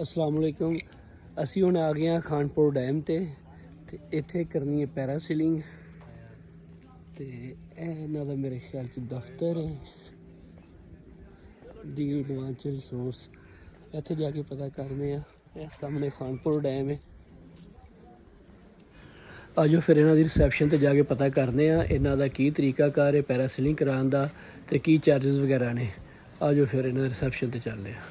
अस्सलाम वालेकुम। असी हुण आ गए हैं खानपुर डैम ते इत्थे करनी है पैरासीलिंग ते इन्हां दा मेरे ख्याल च दफ्तर है डील एडवेंचर रिसोर्स। इत्थे जाके पता करने आ। सामने खानपुर डैम है। आजो फिर इन्हां दी रिसैप्शन ते जाके पता करने आ इन्हां दा की तरीकाकार है पैरासीलिंग कराने दा ते की चार्जिस वगैरह ने। आजो फिर इन्हां दी रिसैप्शन ते चलने आ।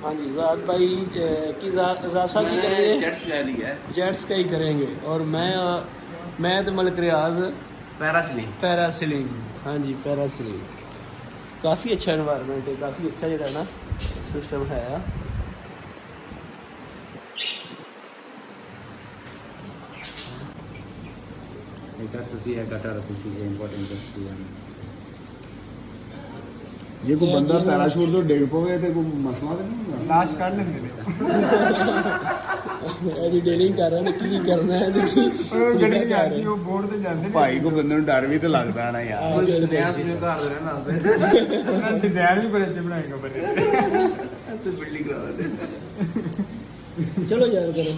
हाँ जी ज़ाद भाई की ज़ाद साहब की करेंगे जेट्स ले ली है, जेट्स का ही करेंगे और मैं तो मलिक रियाज पैरासीलिंग। हाँ जी पैरासीलिंग काफ़ी अच्छा इन्वायरमेंट है, काफ़ी अच्छा जो ना सिस्टम है। जे कोई बंदा पैराशूट तो डिग पवे तो कोई मसला तो नहीं होगा। लाश काट लेंगे एडिटिंग कर रहे हैं की करना है गड्डी आती वो बोर्ड ते जांदे भाई को बंदे ਨੂੰ डर भी तो लगदा ना यार। ਉਹ ਸੁਨਿਆ ਸੁਨਿਆ ਘਰ ਦੇ ਨਾ ਉਹਨਾਂ ਨੇ ਡਿਜ਼ਾਈਨ ਵੀ ਬੜੇ ਅੱਛੇ ਬਣਾਏ ਕਬਰ ਤੇ ਬਿਲਡਿੰਗ ਕਰਾ ਦੇ। चलो यार करो।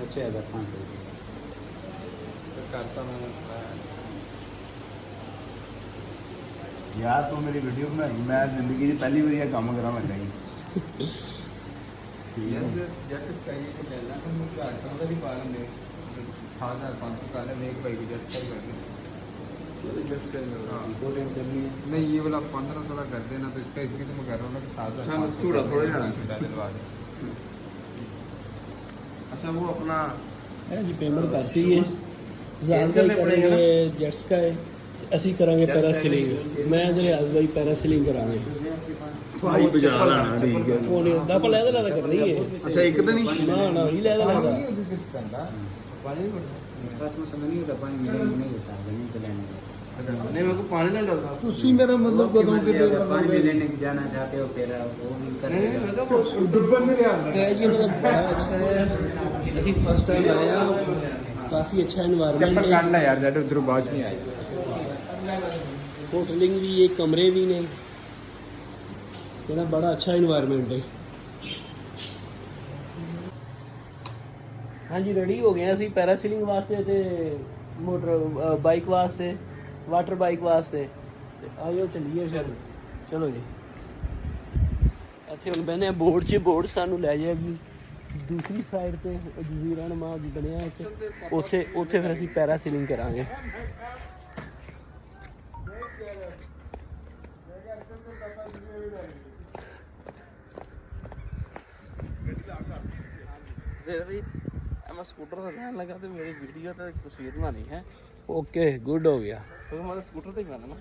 अच्छा है 500 करता मैं यार तू मेरी वीडियो बनाई, मैं जिंदगी की पहली बार यह काम करा मैं कहीं। यार जेट स्काई को लेना तो मुझे घाटा का भी पालन दे 6500 का ले एक भाई की जेट स्काई कर दे जेट स्काई हां दो टाइम करनी है नहीं ये वाला 1500 का कर देना तो इसका इसकी तो मैं कर रहा हूं ना कि 7000 चूड़ा थोड़ा जाना चूड़ा दिलवा दे। अच्छा वो अपना जी पेमेंट करती है ज़ाद भाई करेंगे जेट्स का है ਅਸੀਂ ਕਰਾਂਗੇ ਪੈਰਾਸੀਲਿੰਗ। ਮੈਂ ਜਿਹੜੇ ਅੱਜ ਭਾਈ ਪੈਰਾਸੀਲਿੰਗ ਕਰਾਂਗੇ भाई बजा लाना ठीक है। ਉਹ ਨਹੀਂ ਹੁੰਦਾ ਆਪਾਂ ਲੈਦਾ ਲੈਦਾ ਕਰਨੀ ਹੈ। अच्छा एक तो नहीं ਨਾ ਨਾ ਨਹੀਂ ਲੈਦਾ ਲੈਦਾ बस में समझ नहीं होता पानी नहीं होता जमीन पे लेने नहीं मेरे को पानी नहीं डरता उसी मेरा मतलब कदों के पानी में लेने जाना चाहते हो फिर वो नहीं करते नहीं मैं तो डुबन में ले आना है जी। मतलब बड़ा अच्छा है। ਅਸੀਂ ਫਸਟ ਟਾਈਮ ਆਏ ਆ। ਕਾਫੀ ਅੱਛਾ ਇਨਵਾਇਰਨਮੈਂਟ ਹੈ। काटना यार जेट उधर बात नहीं आई होटलिंग भी है, कमरे भी ने, बड़ा अच्छा इन्वायरमेंट है। हाँ जी रेडी हो गए हैं ਅਸੀਂ ਪੈਰਾਸੀਲਿੰग ਵਾਸਤੇ ਤੇ ਮੋਟਰ ਬਾਈਕ ਵਾਸਤੇ ਵਾਟਰ ਬਾਈਕ ਵਾਸਤੇ ਤੇ ਆਇਓ ਚੱਲੀਏ ਫਿਰ। ਚਲੋ ਜੀ ਇੱਥੇ ਹੁਣ ਬਹਿਨੇ ਬੋਰਡ 'ਚ ਬੋਰਡ ਸਾਨੂੰ ਲੈ ਜਾਏਗੀ ਦੂਸਰੀ ਸਾਈਡ ਤੇ ਜਜ਼ੀਰਾ ਨਮਾ ਬਣਿਆ ਇੱਕ ਉੱਥੇ ਫਿਰ ਅਸੀਂ ਪੈਰਾਸੀਲਿੰਗ ਕਰਾਂਗੇ। मैं स्कूटर से जाने लगा तो मेरी वीडियो तो तस्वीर बनानी है। ओके गुड हो गया। तो मैं स्कूटर से ही बना ना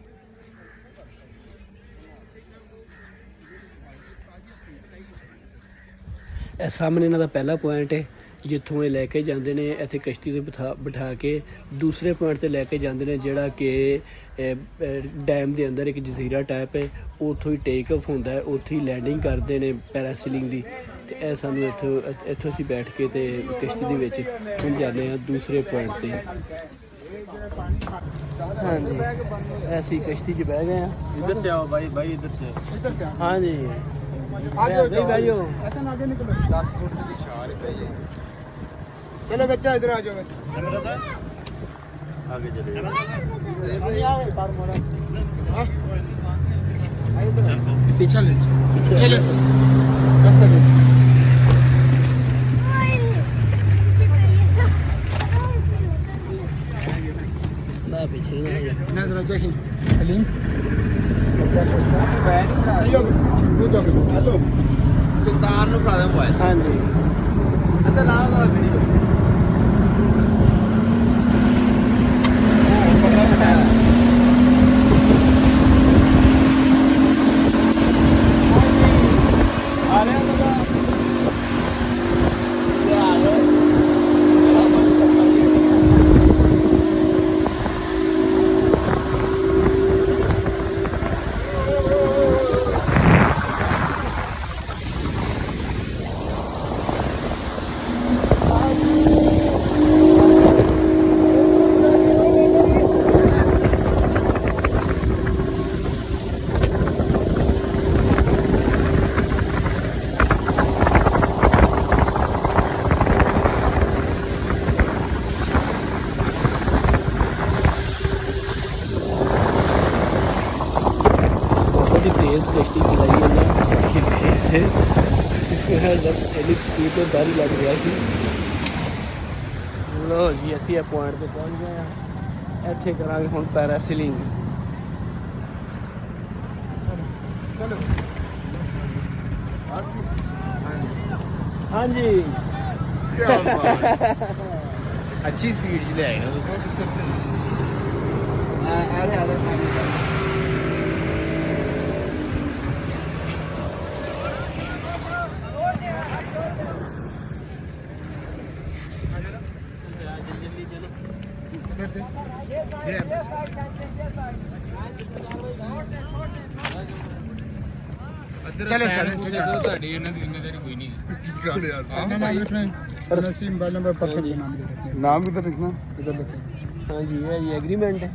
ਇਹ ਸਾਹਮਣੇ ਇਹਨਾਂ ਦਾ ਪਹਿਲਾ ਪੁਆਇੰਟ ਹੈ ਜਿੱਥੋਂ ਇਹ ਲੈ ਕੇ ਜਾਂਦੇ ਨੇ ਇੱਥੇ ਕਸ਼ਤੀ ਤੇ ਬਿਠਾ ਕੇ ਦੂਸਰੇ ਪੁਆਇੰਟ ਤੇ ਲੈ ਕੇ ਜਾਂਦੇ ਨੇ ਜਿਹੜਾ ਕਿ ਡੈਮ ਦੇ ਅੰਦਰ ਇੱਕ ਜਜ਼ੀਰਾ ਟਾਈਪ ਹੈ। ਉੱਥੋਂ ਹੀ ਟੇਕ ਆਫ ਹੁੰਦਾ ਹੈ, ਉੱਥੇ ਹੀ ਲੈਂਡਿੰਗ ਕਰਦੇ ਨੇ ਪੈਰਾਸੀਲਿੰਗ ਦੀ ਤੇ ਇਹ ਸਾਨੂੰ ਇੱਥੋਂ ਅਸੀਂ ਬੈਠ ਕੇ ਤੇ ਕਸ਼ਤੀ ਦੇ ਵਿੱਚ ਹੁਣ ਜਾਂਦੇ ਹਾਂ ਦੂਸਰੇ ਪੁਆਇੰਟ ਤੇ। ਹਾਂਜੀ ਅਸੀਂ ਕਸ਼ਤੀ 'ਚ ਬਹਿ ਗਏ ਹਾਂ। इधर से आओ भाई इधर से ਹਾਂਜੀ आगे भाइयों ऐसा ना आगे निकलो 10 फुट की छाल पे ये चलो बच्चा इधर आ जाओ आगे चले पीछे ले चले ना पीछे ना इधर देखिए अली सुल्तान ਨੂੰ ਫੜਾ ਮੋਬਾਈਲ ਹਾਂਜੀ ਅੰਦਰ ਲਾ ਲਾ ਵੀਡੀਓ ਆ ਰਿਹਾ ਬਗਾ तेज़ कश्ती चलाई है बड़ी तेज़ इंनी स्पीड तो डर ही लग रहा सी। लो जी असी इस पॉइंट पर पहुँच गए हैं, इत्थे करांगे हुण पैरासीलिंग। हाँ जी अच्छी स्पीड च ले आए ना चलो ਤੁਹਾਡੀ ਇਹਨਾਂ ਦੀ ਜ਼ਿੰਮੇਵਾਰੀ ਕੋਈ ਨਹੀਂ नसीम मोबाइल नंबर पर्सन के नाम नाम किधर लिखना? इधर लिखें। हाँ जी ये एग्रीमेंट है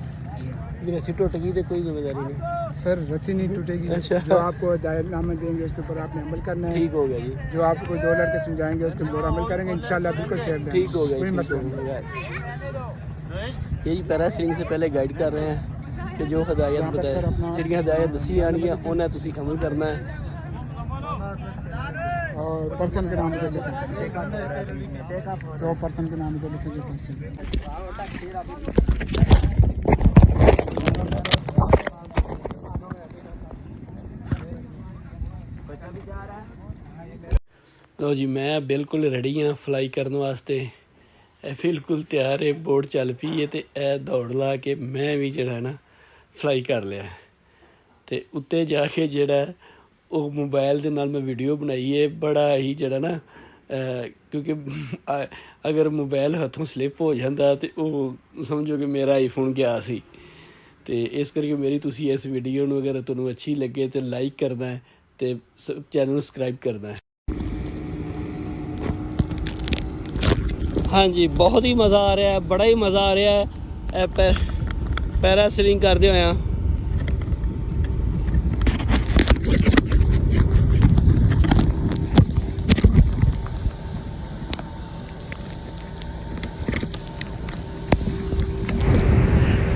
कि रस्सी टूट गई तो कोई जिम्मेदारी नहीं। सर रस्सी नहीं टूटेगी, अच्छा। जो आपको हिदायतनामा देंगे उसके ऊपर आपने अमल करना है। ठीक हो गया जी, जो आपको 2 लड़के समझाएंगे उसके ऊपर अमल करेंगे इंशाल्लाह बिल्कुल सेफ रहेंगे। ठीक हो गया कोई जी, मसला ठीक नहीं। हो गया। यही पैरासीलिंग से पहले गाइड कर रहे हैं कि जो हिदायत यहाँ पर बताए सर अपना- जिहड़ियां हिदायत दसी आनियां उन्हें तुसीं अमल करना है। और पर्सन के नाम इधर लिखें, 2 पर्सन के नाम इधर लिखेंगे पर्सन। लो जी मैं बिल्कुल रेडी हाँ फ्लाई करने वास्ते, बिल्कुल तैयार है। बोट चल पई है तो यह दौड़ ला के मैं भी जड़ा ना फ्लाई कर लिया तो उत्ते जाके जड़ा वो मोबाइल के नाल मैं वीडियो बनाई है। बड़ा ही जड़ा ना क्योंकि अगर मोबाइल हथों स्लिप हो जाता तो वो समझो कि मेरा आईफोन गया सी। तो इस करके मेरी तुसी इस वीडियो नूं अगर तुहानूं अच्छी लगे तो लाइक करना है तो चैनल नूं सबसक्राइब करना है। हाँ जी बहुत ही मज़ा आ रहा है, बड़ा ही मज़ा आ रहा है पैरासीलिंग करते हुए।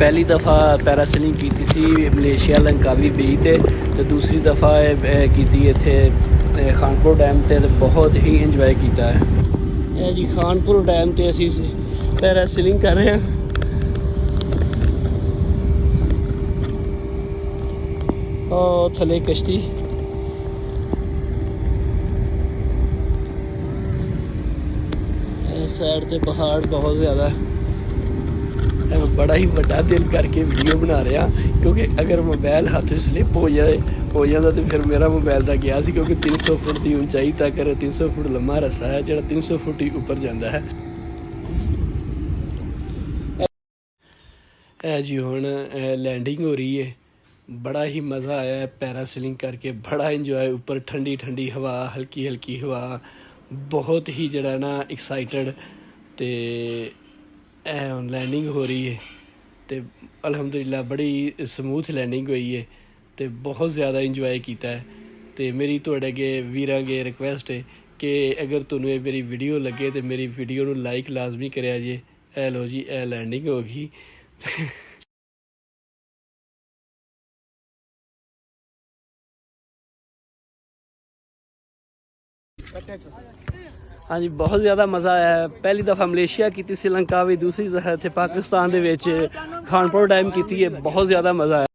पहली दफ़ा पैरासीलिंग की सी मलेशिया लंकावी बीच ते दूसरी दफ़ा की इत्थे खानपुर डैम ते बहुत ही इंजॉय किया है। यह जी खानपुर डैम ते असी पैरासीलिंग कर रहे हैं। और थले कश्ती साइड ते पहाड़ बहुत ज़्यादा है। बड़ा ही बड़ा दिल करके वीडियो बना रहा क्योंकि अगर मोबाइल हाथ स्लिप हो जाता तो फिर मेरा मोबाइल तो गया सी, क्योंकि 300 फुट की ऊंचाई तक 300 फुट लंबा रस्सा है जो 300 फुट ही ऊपर जाता है। जी हुण लैंडिंग हो रही है, बड़ा ही मज़ा आया है पैरासीलिंग करके, बड़ा इंजॉय। ऊपर ठंडी ठंडी हवा, हल्की हल्की हवा, बहुत ही जड़ा ना एक्साइटेड। तो हुण लैंडिंग हो रही है तो अलहमदुलिल्लाह बड़ी समूथ लैंडिंग हुई है तो बहुत ज़्यादा इंजॉय किया है। तो मेरी तुहाडे अगे वीरां अगे रिक्वेस्ट है कि अगर तुहानूं ये मेरी वीडियो लगे तो मेरी वीडियो नूं लाइक लाजमी करिया जे। ए लो जी ए लैंडिंग हो गई। हाँ जी बहुत ज़्यादा मज़ा आया है। पहली दफ़ा मलेशिया की श्रीलंका भी, दूसरी दफ़ा इत्थे पाकिस्तान दे विच खानपुर डैम की है, बहुत ज़्यादा मज़ा आया।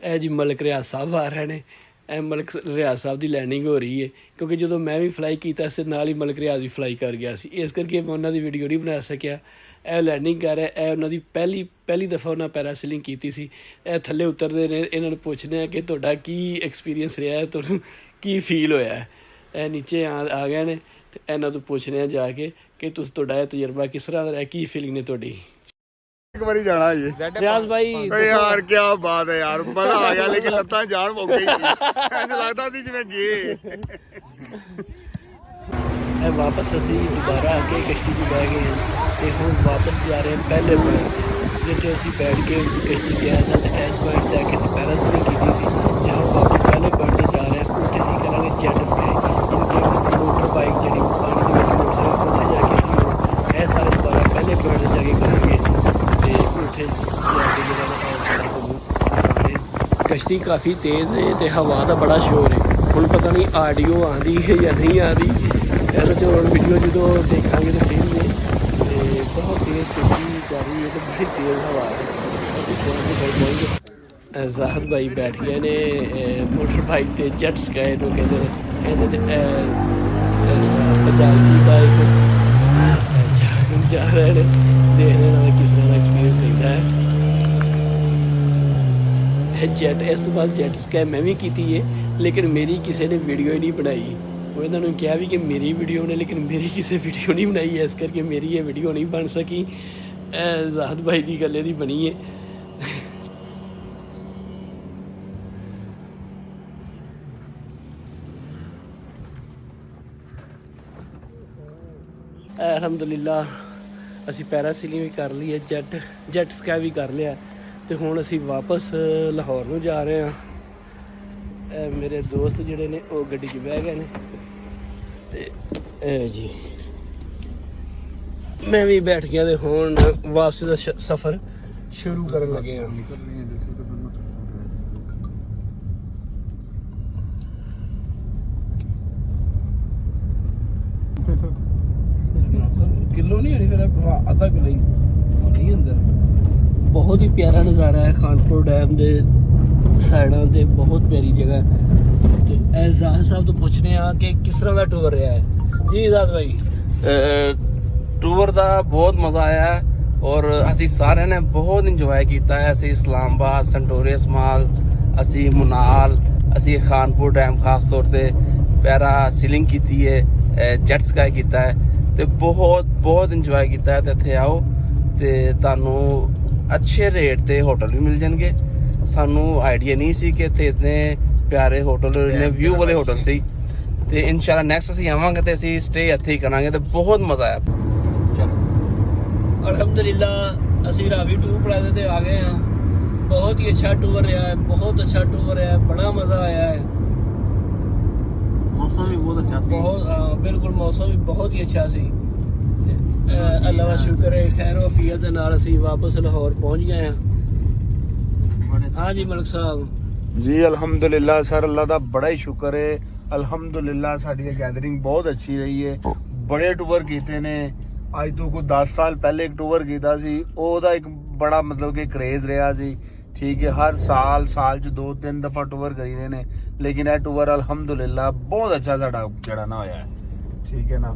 ए जी मलिक रियाज साहब आ रहे हैं, ए मलिक रियाज साहब की लैंडिंग हो रही है क्योंकि जो मैं भी फ्लाई किया इस नाल ही मलिक रियाज भी फ्लाई कर गया सी, इस करके मैं उन्होंने वीडियो नहीं बना सकिया। ए लैंडिंग कर रहा है, उन्होंने पहली दफ़ा उन्हें पैरासीलिंग की सी। ए थले उतरते हैं, इन्होंने पूछने हैं कि तुहाडा की एक्सपीरियंस रहा है, तुहानूं की फील होया है। ए नीचे आ गए ने ते इन्हां तों पुछने हैं जाके कि तुहाडा तजुर्बा किस तरह दा रहा, की फीलिंग ने तुहाडी। एक बारी जाना जी रियाज भाई यार क्या बात है यार, मजा आ गया लेकिन लत्तां जान मुक गई ऐसा लगता सी जिवें गए। वापस असी दोबारा आके कश्ती में बह गए हैं तो हम वापस जा रहे हैं पहले पॉइंट जिसे असी बैठ के कश्ती गया था। तो इस पॉइंट जाके पैरासीलिंग की थी, जहाँ वापस पहले पॉइंट जा रहे हैं उत्थे असी करांगे जेट स्काई, जिनके मोटर बाइक जी पानी के मोटरसाइकिल उत्थे जाके यह सारे दोबारा पहले पॉइंट जाके करेंगे। तो उत्थे जाके ਕਸ਼ਤੀ ਕਾਫੀ ਤੇਜ਼ ਹੈ ਤੇ ਹਵਾ ਦਾ ਬੜਾ ਸ਼ੋਰ ਹੈ। ਹੁਣ ਪਤਾ ਨਹੀਂ ਆਡੀਓ ਆਉਂਦੀ ਹੈ ਜਾਂ ਨਹੀਂ ਆਉਂਦੀ, ਇਹਦੇ 'ਚ ਹੁਣ ਵੀਡੀਓ ਜਦੋਂ ਦੇਖਾਂਗੇ ਤਾਂ ਫਿਰ ਹੀ ਹੈ। ਤੇ ਬਹੁਤ ਤੇਜ਼ ਕਸ਼ਤੀ ਚੱਲ ਰਹੀ ਹੈ ਤੇ ਬੜੀ ਤੇਜ਼ ਹਵਾ ਹੈ। ਜ਼ਾਹਦ ਭਾਈ ਬੈਠ ਗਏ ਨੇ ਮੋਟਰ ਬਾਈਕ ਤੇ, ਜੈਟ ਸਕਾਈ ਨੂੰ ਕਹਿੰਦੇ ਨੇ। ਇਹਦੇ 'ਚ ਪੰਜਾਬੀ ਬਾਈਕ ਜਾ ਰਹੇ ਨੇ, ਦੇਖਦੇ ਨਾਲ ਕਿਸ ਤਰ੍ਹਾਂ ਦਾ ਐਕਸਪੀਰੀਅੰਸ ਰਹਿੰਦਾ ਹੈ। ਜੈਟ ਇਸ ਤੋਂ ਬਾਅਦ ਜੈਟ ਸਕਾਈ ਮੈਂ ਵੀ ਕੀਤੀ ਹੈ, ਲੇਕਿਨ ਮੇਰੀ ਕਿਸੇ ਨੇ ਵੀਡੀਓ ਹੀ ਨਹੀਂ ਬਣਾਈ। ਉਹ ਇਹਨਾਂ ਨੂੰ ਕਿਹਾ ਵੀ ਕਿ ਮੇਰੀ ਵੀਡੀਓ ਨੇ, ਲੇਕਿਨ ਮੇਰੀ ਕਿਸੇ ਵੀਡੀਓ ਨਹੀਂ ਬਣਾਈ, ਇਸ ਕਰਕੇ ਮੇਰੀ ਇਹ ਵੀਡੀਓ ਨਹੀਂ ਬਣ ਸਕੀ। ਜ਼ਾਹਦ ਭਾਈ ਦੀ ਗੱਲੇ ਦੀ ਬਣੀ ਹੈ। ਅਲਹਮਦੁਲਿਲਾ ਅਸੀਂ ਪੈਰਾਸੀਲਿੰਗ ਵੀ ਕਰ ਲਈ ਹੈ, ਜੈਟ ਸਕਾਈ ਵੀ ਕਰ ਲਿਆ ਤੇ ਹੁਣ ਅਸੀਂ ਵਾਪਸ ਲਾਹੌਰ ਨੂੰ ਜਾ ਰਹੇ ਹਾਂ। ਮੇਰੇ ਦੋਸਤ ਜਿਹੜੇ ਨੇ ਉਹ ਗੱਡੀ 'ਚ ਬਹਿ ਗਏ ਨੇ ਤੇ ਇਹ ਜੀ ਮੈਂ ਵੀ ਬੈਠ ਗਿਆ ਤੇ ਹੁਣ ਵਾਪਸ ਦਾ ਸਫ਼ਰ ਸ਼ੁਰੂ ਕਰਨ ਲੱਗੇ ਹਾਂ। किलो नहीं होनी, फिर आधा किलो ही होनी अंदर। ਬਹੁਤ ਹੀ ਪਿਆਰਾ ਨਜ਼ਾਰਾ ਹੈ ਖਾਨਪੁਰ ਡੈਮ ਦੇ ਸਾਈਡਾਂ ਤੇ, ਬਹੁਤ ਪਿਆਰੀ ਜਗ੍ਹਾ ਹੈ। ਤੇ ਇਹ ਜ਼ਾਹਦ ਸਾਹਿਬ ਤੋਂ ਪੁੱਛਨੇ ਆ ਕਿ ਕਿਸ ਤਰ੍ਹਾਂ ਦਾ ਟੂਰ ਰਿਹਾ ਹੈ ਜੀ ਜ਼ਾਹਦ ਭਾਈ। ਟੂਰ ਦਾ ਬਹੁਤ ਮਜ਼ਾ ਆਇਆ ਹੈ ਔਰ ਅਸੀਂ ਸਾਰਿਆਂ ਨੇ ਬਹੁਤ ਇੰਜੋਏ ਕੀਤਾ ਹੈ। ਅਸੀਂ ਇਸਲਾਮਾਬਾਦ, ਸੰਟੋਰੀਅਸ ਮਾਲ, ਅਸੀਂ ਮੁਨਾਲ, ਅਸੀਂ ਖਾਨਪੁਰ ਡੈਮ ਖਾਸ ਤੌਰ ਤੇ ਪੈਰਾ ਸੀਲਿੰਗ ਕੀਤੀ ਹੈ, ਜੈਟ ਸਕਾਈ ਕੀਤਾ ਹੈ ਤੇ ਬਹੁਤ ਇੰਜੋਏ ਕੀਤਾ ਹੈ। ਤੇ ਇੱਥੇ ਆਓ ਤੇ ਤੁਹਾਨੂੰ ਅੱਛੇ ਰੇਟ ਤੇ ਹੋਟਲ ਵੀ ਮਿਲ ਜਾਣਗੇ। ਸਾਨੂੰ ਆਈਡੀਆ ਨਹੀਂ ਸੀ ਕਿ ਇੱਥੇ ਇਤਨੇ ਪਿਆਰੇ ਹੋਟਲ, ਇੰਨੇ ਵਿਊ ਵਾਲੇ ਹੋਟਲ ਸੀ। ਤੇ ਇਨਸ਼ਾਅੱਲਾ ਨੈਕਸਟ ਅਸੀਂ ਆਵਾਂਗੇ ਤੇ ਅਸੀਂ ਸਟੇ ਇੱਥੇ ਹੀ ਕਰਾਂਗੇ ਤੇ ਬਹੁਤ ਮਜ਼ਾ ਆਇਆ। ਅਲਹਮਦੁਲਿਲਾ ਅਸੀਂ ਰਾਵੀ ਟੂਰ ਪਲਾਜ਼ਾ ਤੇ ਆ ਗਏ ਹਾਂ। ਬਹੁਤ ਹੀ ਅੱਛਾ ਟੂਰ ਰਿਹਾ ਹੈ, ਬਹੁਤ ਅੱਛਾ ਟੂਰ ਰਿਹਾ ਹੈ, ਬੜਾ ਮਜ਼ਾ ਆਇਆ ਹੈ। ਮੌਸਮ ਵੀ ਬਹੁਤ ਅੱਛਾ ਸੀ। ਬਹੁਤ ਬਿਲਕੁਲ ਮੌਸਮ ਵੀ ਬਹੁਤ ਹੀ ਅੱਛਾ ਸੀ। ਅੱਲਾਹ ਦਾ ਸ਼ੁਕਰ ਹੈ, ਖੈਰ ਵਫੀਅਤ ਦੇ ਨਾਲ ਅਸੀਂ ਵਾਪਸ ਲਾਹੌਰ ਪਹੁੰਚ ਗਏ ਹਾਂ। ਹਾਂ ਜੀ ਮਲਕ ਸਾਹਿਬ ਜੀ ਅਲਹਮਦੁਲਿਲਾ ਸਰ, ਅੱਲਾ ਦਾ ਬੜਾ ਹੀ ਸ਼ੁਕਰ ਹੈ। ਅਲਹਮਦੁਲਿਲਾ ਸਾਡੀ ਗੈਦਰਿੰਗ ਬਹੁਤ ਅੱਛੀ ਰਹੀ ਹੈ। ਬੜੇ ਟੂਰ ਕੀਤੇ ਨੇ। ਅੱਜ ਤੋਂ ਕੋਈ 10 ਸਾਲ ਪਹਿਲੇ ਇੱਕ ਟੂਰ ਕੀਤਾ ਸੀ, ਉਹਦਾ ਇੱਕ ਬੜਾ ਮਤਲਬ ਕਿ ਕਰੇਜ਼ ਰਿਹਾ ਸੀ। ਠੀਕ ਹੈ, ਹਰ ਸਾਲ 'ਚ 2-3 ਦਫਾ ਟੂਰ ਕਰੀਦੇ ਨੇ, ਲੇਕਿਨ ਇਹ ਟੂਰ ਅਲਹਮਦੁਲਿਲਾ ਬਹੁਤ ਅੱਛਾ ਸਾਡਾ ਜਿਹੜਾ ਨਾ ਹੋਇਆ ਹੈ। ਠੀਕ ਹੈ ਨਾ।